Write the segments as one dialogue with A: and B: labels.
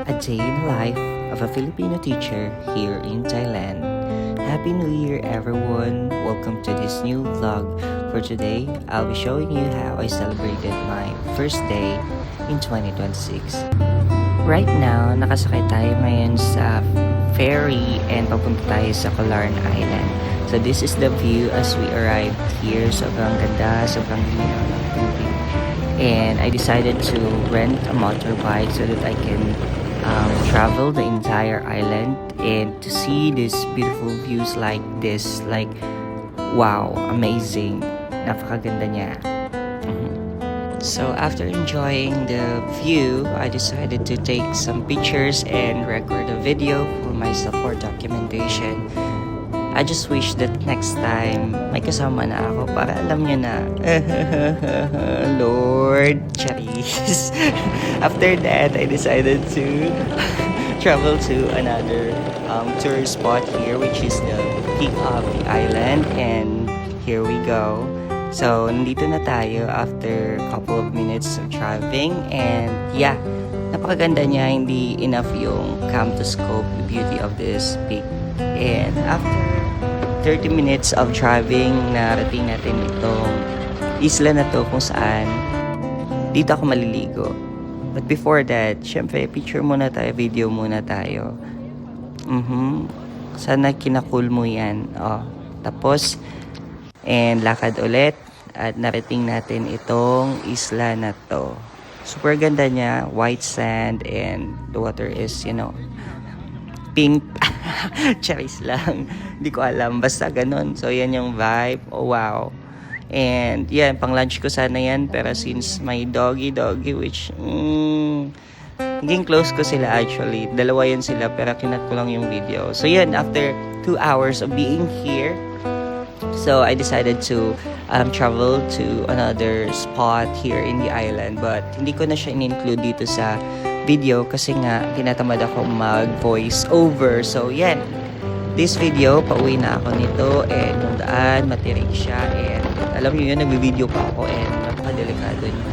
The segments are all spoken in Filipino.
A: a day in the life of a Filipino teacher here in Thailand. Happy New Year everyone! Welcome to this new vlog. For today, I'll be showing you how I celebrated my first day in 2026. Right now, nakasakay tayo ngayon sa ferry and papunta tayo sa Colarn Island. So this is the view as we arrived here. Sobrang ganda, sobrang linaw ng tubig. And I decided to rent a motorbike so that I can travel the entire island and to see these beautiful views like this. Like, wow, amazing. Napakaganda niya. So after enjoying the view, I decided to take some pictures and record a video for myself for documentation. I just wish that next time may kasama na ako para alam nyo na. Lord, charis. After that, I decided to travel to another tourist spot here, which is the peak of the island. And here we go. So, nandito na tayo after a couple of minutes of driving. And yeah, napakaganda niya. Hindi enough yung cam to scope the beauty of this peak. And after 30 minutes of driving, narating natin itong isla na to kung saan dito ako maliligo. But before that, syempre, picture muna tayo, video muna tayo. Sana kinakul mo yan. Tapos, and lakad ulit at narating natin itong isla na to. Super ganda niya, white sand and the water is, pink. Charis lang. Hindi ko alam. Basta ganun. So, yan yung vibe. Oh, wow. And, yan. Pang lunch ko sana yan. Pero since my doggy, which, naging close ko sila actually. Dalawa yan sila. Pero kinat ko lang yung video. So, yan. After 2 hours of being here, so, I decided to travel to another spot here in the island. But, hindi ko na siya in-include dito sa video kasi nga tinatamad ako mag-voice over. So, yan. This video, pauwi na ako nito and yung daan, matirig siya and alam niyo yun, nag-video pa ako and napakadelikado niya.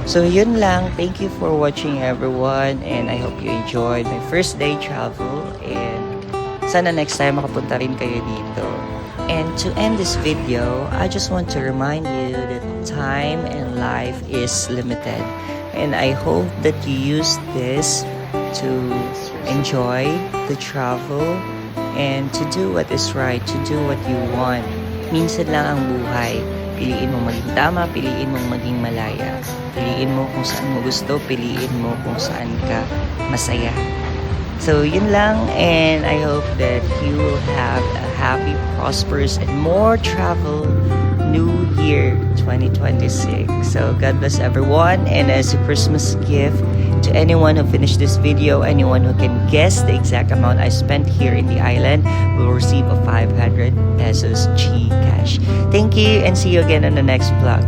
A: So, yun lang. Thank you for watching everyone and I hope you enjoyed my first day travel and sana next time makapunta rin kayo dito. And to end this video, I just want to remind you that time and life is limited. And I hope that you use this to enjoy the travel and to do what is right, to do what you want. Minsan lang ang buhay. Piliin mo maging tama, piliin mo maging malaya. Piliin mo kung saan mo gusto, piliin mo kung saan ka masaya. So, yun lang. And I hope that you will have a happy, prosperous, and more travel New Year 2026. So God bless everyone, and as a Christmas gift to anyone who finished this video, anyone who can guess the exact amount I spent here in the island will receive a 500 pesos GCash. Thank you and see you again on the next vlog.